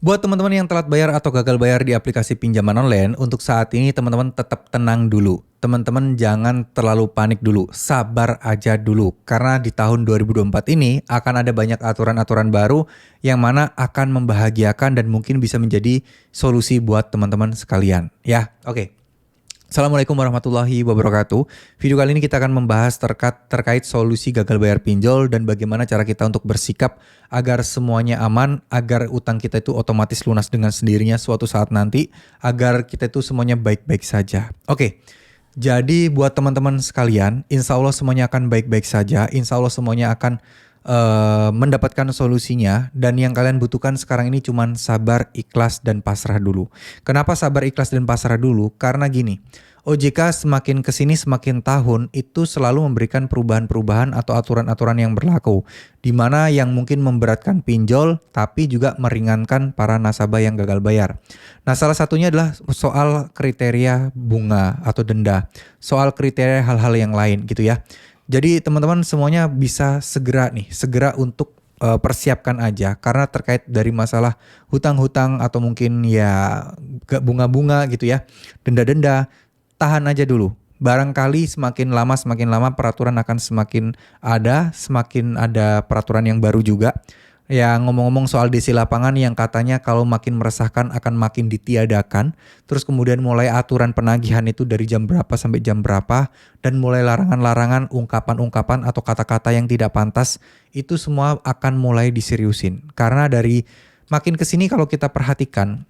Buat teman-teman yang telat bayar atau gagal bayar di aplikasi pinjaman online, untuk saat ini teman-teman tetap tenang dulu. Teman-teman jangan terlalu panik dulu, sabar aja dulu. Karena di tahun 2024 ini akan ada banyak aturan-aturan baru yang mana akan membahagiakan dan mungkin bisa menjadi solusi buat teman-teman sekalian. Ya, oke. Assalamualaikum warahmatullahi wabarakatuh. Video kali ini kita akan membahas terkait solusi gagal bayar pinjol dan bagaimana cara kita untuk bersikap agar semuanya aman, agar utang kita itu otomatis lunas dengan sendirinya suatu saat nanti, agar kita itu semuanya baik-baik saja. Oke, jadi buat teman-teman sekalian, insya Allah semuanya akan baik-baik saja, insya Allah semuanya akan mendapatkan solusinya, dan yang kalian butuhkan sekarang ini cuman sabar, ikhlas, dan pasrah dulu. Kenapa sabar, ikhlas, dan pasrah dulu? Karena gini, OJK semakin kesini semakin tahun itu selalu memberikan perubahan-perubahan atau aturan-aturan yang berlaku, di mana yang mungkin memberatkan pinjol tapi juga meringankan para nasabah yang gagal bayar. Nah, salah satunya adalah soal kriteria bunga atau denda, soal kriteria hal-hal yang lain gitu ya. Jadi teman-teman semuanya bisa segera untuk persiapkan aja, karena terkait dari masalah hutang-hutang atau mungkin ya bunga-bunga gitu ya, denda-denda, tahan aja dulu. Barangkali semakin lama peraturan akan semakin ada peraturan yang baru juga. Ya, ngomong-ngomong soal DC lapangan yang katanya kalau makin meresahkan akan makin ditiadakan. Terus kemudian mulai aturan penagihan itu dari jam berapa sampai jam berapa. Dan mulai larangan-larangan, ungkapan-ungkapan atau kata-kata yang tidak pantas. Itu semua akan mulai diseriusin. Karena dari makin kesini kalau kita perhatikan,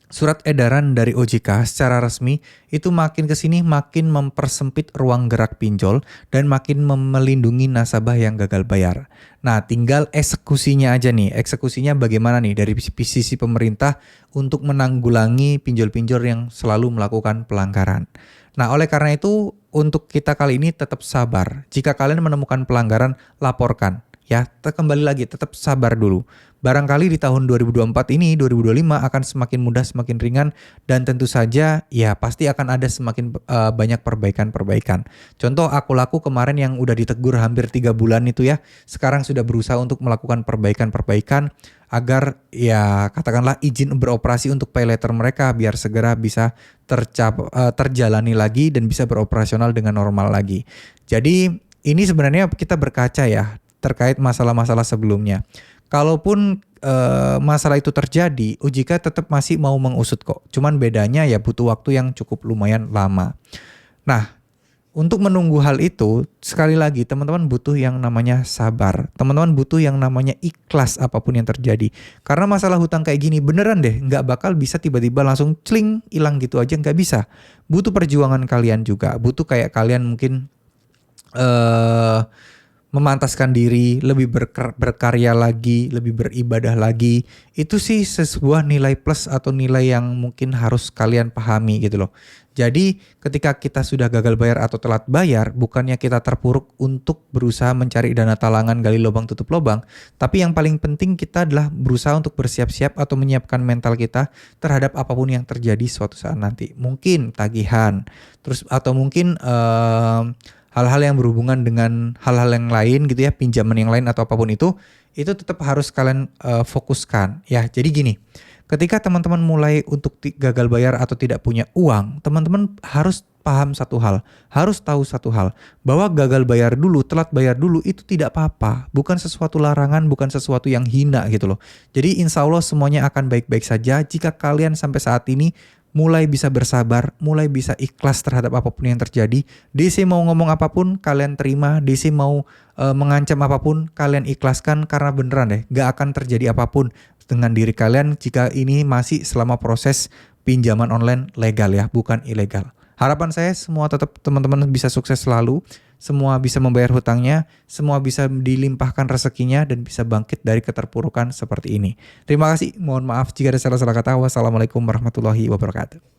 surat edaran dari OJK secara resmi itu makin kesini makin mempersempit ruang gerak pinjol dan makin melindungi nasabah yang gagal bayar. Nah, tinggal eksekusinya aja nih. Eksekusinya bagaimana nih dari sisi pemerintah untuk menanggulangi pinjol-pinjol yang selalu melakukan pelanggaran. Nah, oleh karena itu untuk kita kali ini tetap sabar. Jika kalian menemukan pelanggaran, laporkan. Ya, kembali lagi tetap sabar dulu. Barangkali di tahun 2024 ini, 2025 akan semakin mudah, semakin ringan, dan tentu saja ya pasti akan ada semakin banyak perbaikan-perbaikan. Contoh aku laku kemarin yang udah ditegur hampir 3 bulan itu ya, sekarang sudah berusaha untuk melakukan perbaikan-perbaikan agar ya katakanlah izin beroperasi untuk pay letter mereka biar segera bisa terjalani lagi dan bisa beroperasional dengan normal lagi. Jadi ini sebenarnya kita berkaca ya terkait masalah-masalah sebelumnya. Kalaupun masalah itu terjadi, OJK tetap masih mau mengusut kok. Cuman bedanya ya butuh waktu yang cukup lumayan lama. Nah, untuk menunggu hal itu, sekali lagi teman-teman butuh yang namanya sabar. Teman-teman butuh yang namanya ikhlas apapun yang terjadi. Karena masalah hutang kayak gini beneran deh, nggak bakal bisa tiba-tiba langsung cling, hilang gitu aja, nggak bisa. Butuh perjuangan kalian juga. Butuh kayak kalian mungkin memantaskan diri, lebih berkarya lagi, lebih beribadah lagi. Itu sih sebuah nilai plus atau nilai yang mungkin harus kalian pahami gitu loh. Jadi ketika kita sudah gagal bayar atau telat bayar, bukannya kita terpuruk untuk berusaha mencari dana talangan gali lubang tutup lubang. Tapi yang paling penting kita adalah berusaha untuk bersiap-siap atau menyiapkan mental kita terhadap apapun yang terjadi suatu saat nanti. Mungkin tagihan, terus atau mungkin hal-hal yang berhubungan dengan hal-hal yang lain gitu ya, pinjaman yang lain atau apapun itu tetap harus kalian fokuskan ya. Jadi gini, ketika teman-teman mulai untuk gagal bayar atau tidak punya uang, teman-teman harus paham satu hal, harus tahu satu hal, bahwa gagal bayar dulu, telat bayar dulu itu tidak apa-apa, bukan sesuatu larangan, bukan sesuatu yang hina gitu loh. Jadi insya Allah semuanya akan baik-baik saja jika kalian sampai saat ini mulai bisa bersabar, mulai bisa ikhlas terhadap apapun yang terjadi. DC mau ngomong apapun, kalian terima. DC mau mengancam apapun, kalian ikhlaskan. Karena beneran deh, gak akan terjadi apapun dengan diri kalian jika ini masih selama proses pinjaman online legal ya, bukan ilegal. Harapan saya semua tetap teman-teman bisa sukses selalu. Semua bisa membayar hutangnya, semua bisa dilimpahkan rezekinya, dan bisa bangkit dari keterpurukan seperti ini. Terima kasih, mohon maaf jika ada salah-salah kata. Wassalamualaikum warahmatullahi wabarakatuh.